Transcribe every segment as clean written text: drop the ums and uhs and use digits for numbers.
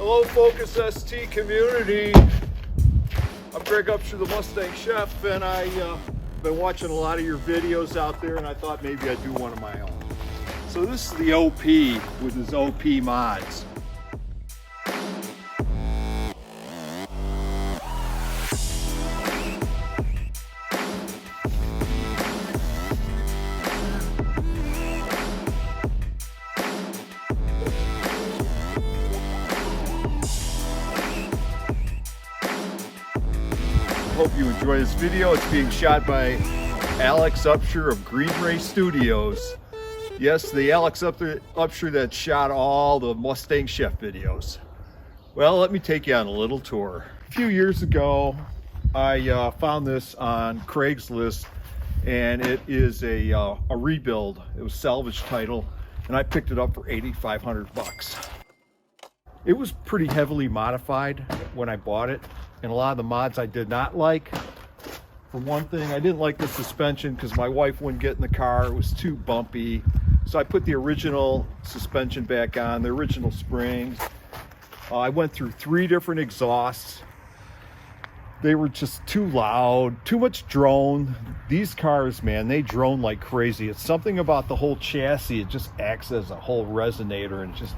Hello, Focus ST community. I'm Greg Upshur, the Mustang Chef, and I've been watching a lot of your videos out there, and I thought maybe I'd do one of my own. So this is the OP with his OP mods. Hope you enjoy this video. It's being shot by Alex Upshur of Green Ray Studios. Yes, the Alex Upshur that shot all the Mustang Chef videos. Well, let me take you on a little tour. A few years ago, I found this on Craigslist, and it is a rebuild. It was salvage title, and I picked it up for 8,500 bucks. It was pretty heavily modified when I bought it, and a lot of the mods I did not like. For one thing, I didn't like the suspension because my wife wouldn't get in the car. It was too bumpy. So I put the original suspension back on, the original springs. I went through 3 different exhausts. They were just too loud, too much drone. These cars, man, they drone like crazy. It's something about the whole chassis. It just acts as a whole resonator and just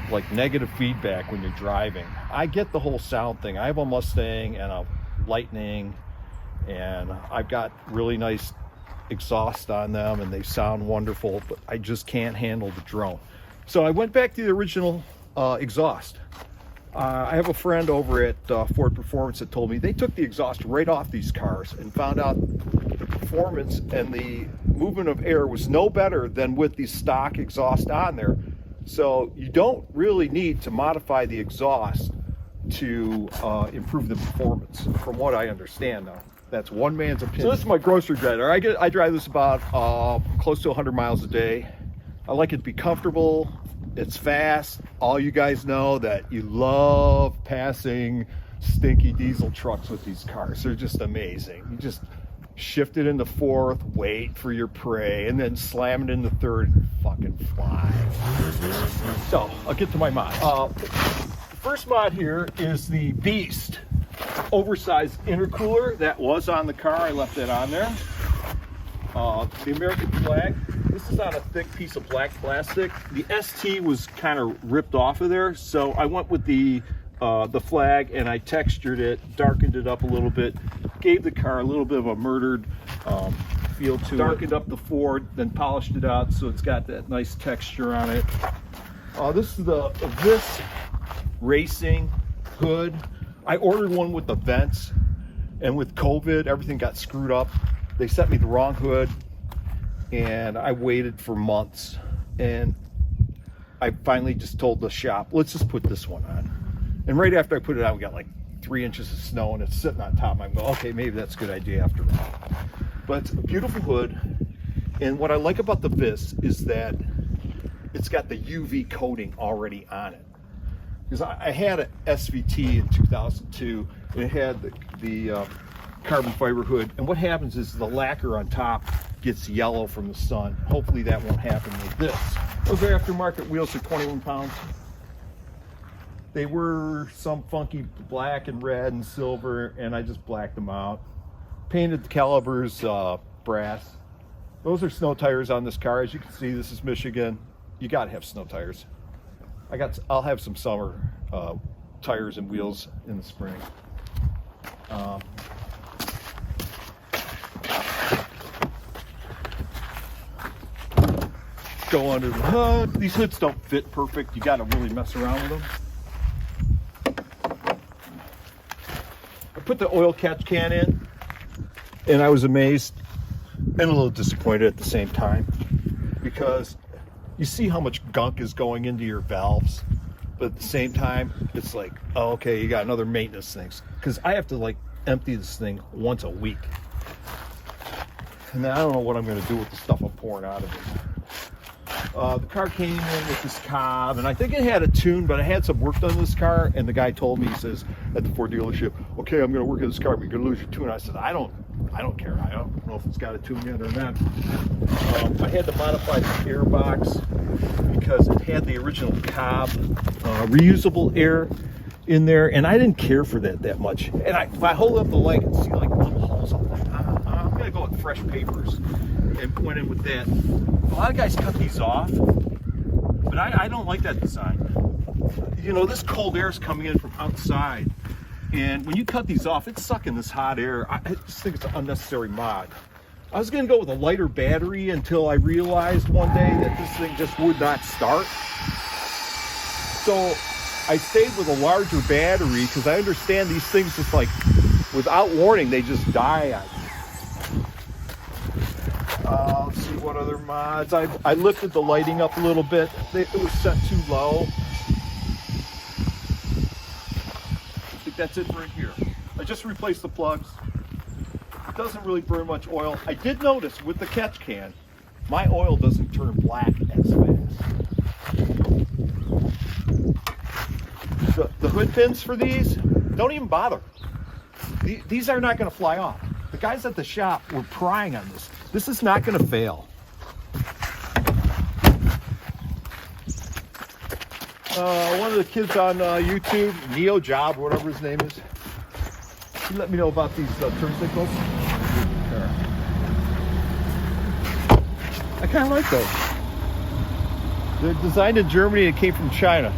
like negative feedback when you're driving. I get the whole sound thing. I have a Mustang and a Lightning, and I've got really nice exhaust on them and they sound wonderful, but I just can't handle the drone. So I went back to the original exhaust. I have a friend over at Ford Performance that told me they took the exhaust right off these cars and found out the performance and the movement of air was no better than with the stock exhaust on there. So you don't really need to modify the exhaust to improve the performance, from what I understand. Now, that's one man's opinion. So this is my grocery grinder. I drive this about close to 100 miles a day. I like it to be comfortable. It's fast. All you guys know that you love passing stinky diesel trucks with these cars. They're just amazing. You just shift it into 4th, wait for your prey, and then slam it into 3rd and fucking fly. So I'll get to my mod. The first mod here is the Beast oversized intercooler that was on the car. I left that on there. The American flag. This is on a thick piece of black plastic. The ST was kind of ripped off of there, so I went with the flag and I textured it, darkened it up a little bit, gave the car a little bit of a murdered feel to it. Darkened up the Ford, then polished it out so it's got that nice texture on it. This is this racing hood. I ordered one with the vents, and with COVID, everything got screwed up. They sent me the wrong hood, and I waited for months, and I finally just told the shop, let's just put this one on. And right after I put it on, we got like 3 inches of snow, and it's sitting on top. I'm going, okay, maybe that's a good idea after all. But it's a beautiful hood, and what I like about the Vis is that it's got the UV coating already on it. Because I had an SVT in 2002, and it had the carbon fiber hood, and what happens is the lacquer on top gets yellow from the sun. Hopefully that won't happen with this. Those are aftermarket wheels for 21 pounds. They were some funky black and red and silver, and I just blacked them out. Painted the calipers brass. Those are snow tires on this car. As you can see, this is Michigan. You gotta have snow tires. I'll have some summer tires and wheels in the spring. Go under the hood. These hoods don't fit perfect. You gotta really mess around with them. I put the oil catch can in, and I was amazed and a little disappointed at the same time, because you see how much gunk is going into your valves, but at the same time, it's like, oh, okay, you got another maintenance thing. Because I have to like empty this thing once a week. And then I don't know what I'm going to do with the stuff I'm pouring out of it. The car came in with this Cobb, and I think it had a tune, but I had some work done to this car, and the guy told me, he says, at the Ford dealership, okay, I'm going to work on this car, but you're going to lose your tune. I said, I don't I don't care. I don't know if it's got a tune yet or not. I had to modify the air box because it had the original Cobb reusable air in there, and I didn't care for that much. And if I hold up the light and see like little holes, I'm like, I'm gonna go with fresh papers, and went in with that. A lot of guys cut these off, but I don't like that design. You know, this cold air is coming in from outside, and when you cut these off, it's sucking this hot air. I just think it's an unnecessary mod. I was gonna go with a lighter battery until I realized one day that this thing just would not start. So I stayed with a larger battery because I understand these things just like, without warning, they just die on you. Let's see what other mods. I lifted the lighting up a little bit. It was set too low. I think that's it right here. I just replaced the plugs. It doesn't really burn much oil. I did notice with the catch can, my oil doesn't turn black as fast. The hood pins for these, don't even bother. These are not going to fly off. The guys at the shop were prying on this. This is not going to fail. One of the kids on YouTube, Neo Job, whatever his name is, he let me know about these turn signals. I kind of like those. They're designed in Germany and came from China.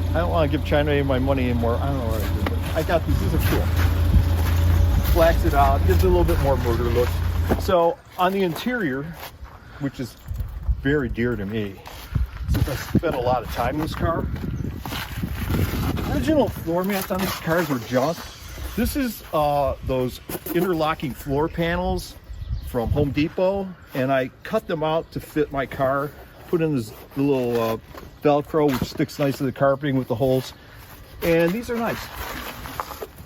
I don't want to give China any of my money anymore. I don't know what I did, but I got these. These are cool. Blacks it out, gives it a little bit more motor look. So on the interior, which is very dear to me, since I spent a lot of time in this car, original floor mats on these cars were junk. This is those interlocking floor panels from Home Depot, and I cut them out to fit my car. Put in this little Velcro, which sticks nice to the carpeting with the holes. And these are nice.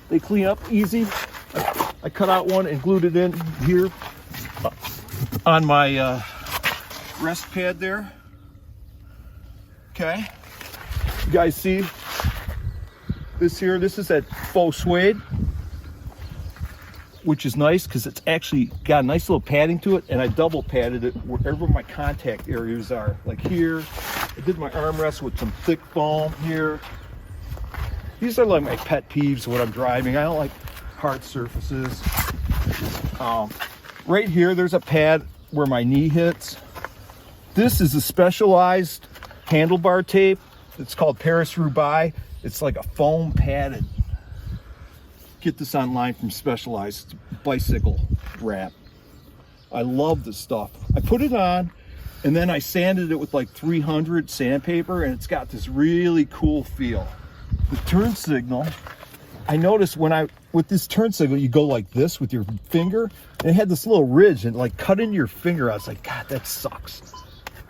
They clean up easy. I cut out one and glued it in here on my rest pad there. Okay. You guys see this here? This is that faux suede, which is nice because it's actually got a nice little padding to it, and I double padded it wherever my contact areas are. Like here, I did my armrest with some thick foam here. These are like my pet peeves when I'm driving. I don't like hard surfaces. Right here, there's a pad where my knee hits. This is a specialized handlebar tape. It's called Paris-Roubaix. It's like a foam padded. Get this online from Specialized Bicycle Wrap. I love this stuff. I put it on, and then I sanded it with like 300 sandpaper, and it's got this really cool feel. The turn signal, I noticed with this turn signal, you go like this with your finger, and it had this little ridge and like cut into your finger. I was like, God, that sucks.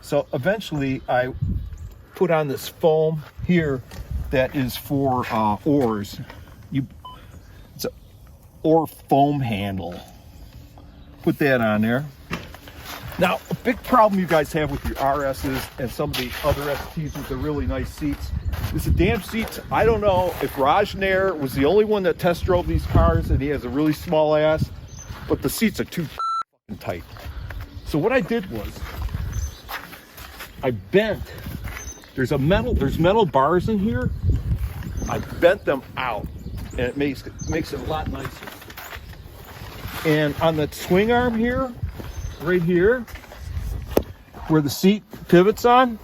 So eventually I put on this foam here that is for oars. It's an oar foam handle. Put that on there. Now, a big problem you guys have with your RSs and some of the other STs with the really nice seats is the damn seats. I don't know if Raj Nair was the only one that test drove these cars and he has a really small ass, but the seats are too tight. So what I did was I bent, there's metal bars in here. I bent them out, and it makes it a lot nicer. And on the swing arm here, right here, where the seat pivots on,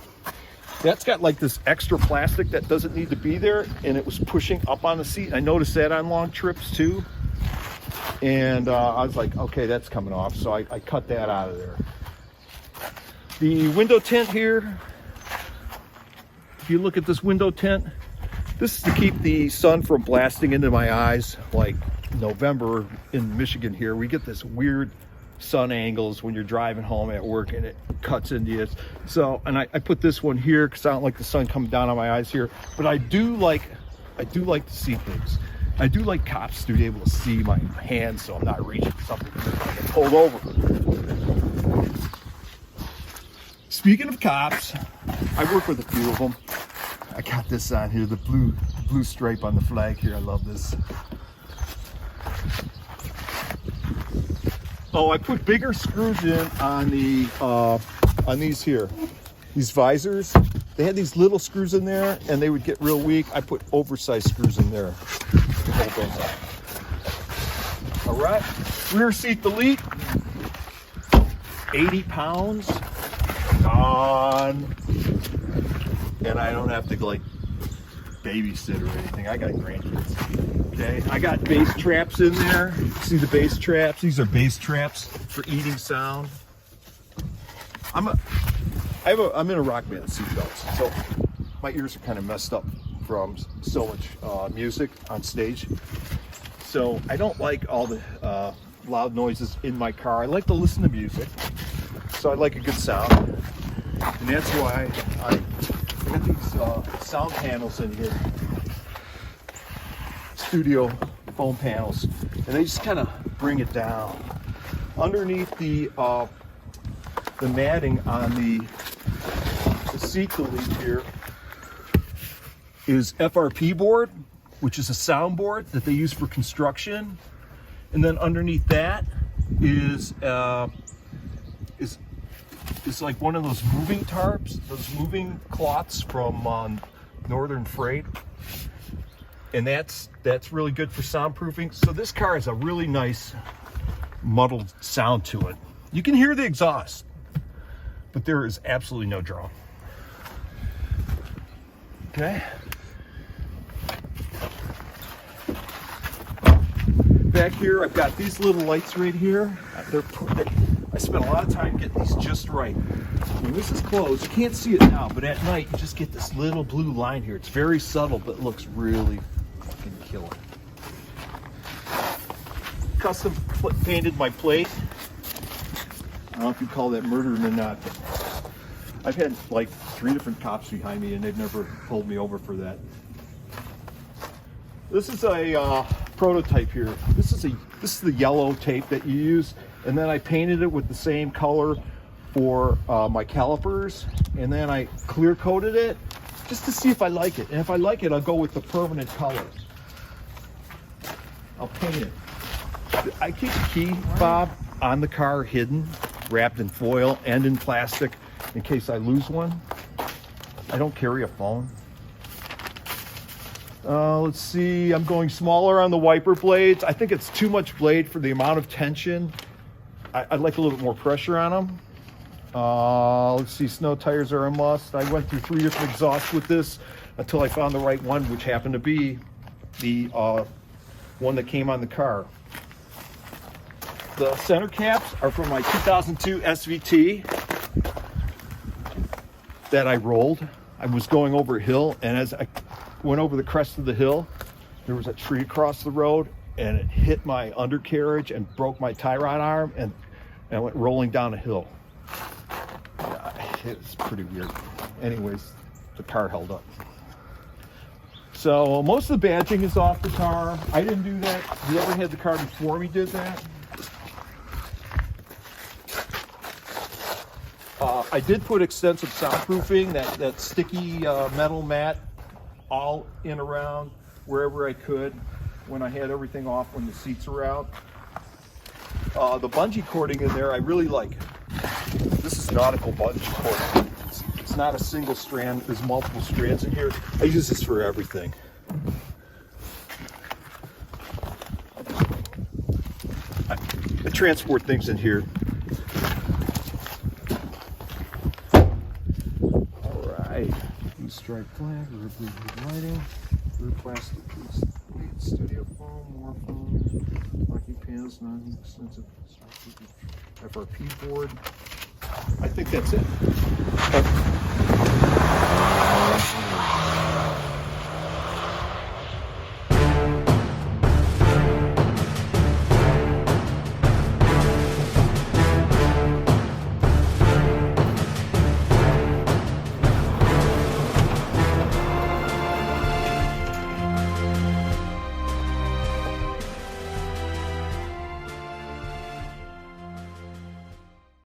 that's got like this extra plastic that doesn't need to be there, and it was pushing up on the seat. I noticed that on long trips too. And I was like, okay, that's coming off. So I cut that out of there. The window tint here, if you look at this window tint, this is to keep the sun from blasting into my eyes. Like November in Michigan here, we get this weird sun angles when you're driving home at work, and it cuts into you. So, and I put this one here because I don't like the sun coming down on my eyes here. But I do like to see things. I do like cops to be able to see my hands, so I'm not reaching for something I get pulled over. Speaking of cops, I work with a few of them. I got this on here, the blue stripe on the flag here. I love this. Oh, I put bigger screws in on the on these here, these visors. They had these little screws in there, and they would get real weak. I put oversized screws in there to hold those up. All right, rear seat delete. 80 pounds on, and I don't have to like babysit or anything. I got grandkids. Okay, I got bass traps in there. See the bass traps? These are bass traps for eating sound. I'm in a rock band seatbelts, so my ears are kind of messed up from so much music on stage. So I don't like all the loud noises in my car. I like to listen to music, so I like a good sound, and that's why I got these sound panels in here, studio foam panels, and they just kind of bring it down. Underneath the matting on the seat delete here is FRP board, which is a sound board that they use for construction. And then underneath that is like one of those moving tarps, those moving cloths from Northern Freight. And that's really good for soundproofing. So this car has a really nice muddled sound to it. You can hear the exhaust, but there is absolutely no drone. Okay. Back here, I've got these little lights right here. I spent a lot of time getting these just right. When this is closed, you can't see it now, but at night you just get this little blue line here. It's very subtle, but it looks really fucking killer. Custom painted my plate. I don't know if you call that murdering or not, but I've had like 3 different cops behind me and they've never pulled me over for that. This is a prototype here. This is the yellow tape that you use, and then I painted it with the same color for my calipers, and then I clear coated it just to see if I like it. And if I like it, I'll go with the permanent color. I'll paint it. I keep the key fob on the car hidden, wrapped in foil and in plastic in case I lose one. I don't carry a phone. Let's see, I'm going smaller on the wiper blades. I think it's too much blade for the amount of tension. I'd like a little bit more pressure on them. Let's see, snow tires are a must. I went through 3 different exhausts with this until I found the right one, which happened to be the one that came on the car. The center caps are from my 2002 SVT that I rolled. I was going over a hill, and as I went over the crest of the hill, there was a tree across the road, and it hit my undercarriage and broke my tie rod arm, and I went rolling down a hill. Yeah, it was pretty weird. Anyways, the car held up. So most of the badging is off the car. I didn't do that. Whoever had the car before me did that. I did put extensive soundproofing, that sticky metal mat, all in around wherever I could when I had everything off when the seats were out. The bungee cording in there I really like. This is nautical bungee cording. It's not a single strand, there's multiple strands in here. I use this for everything. I transport things in here. Stripe flag, rear blue lighting, rear plastic piece, studio foam, more foam, locking panels, non-extensive FRP board. I think that's it.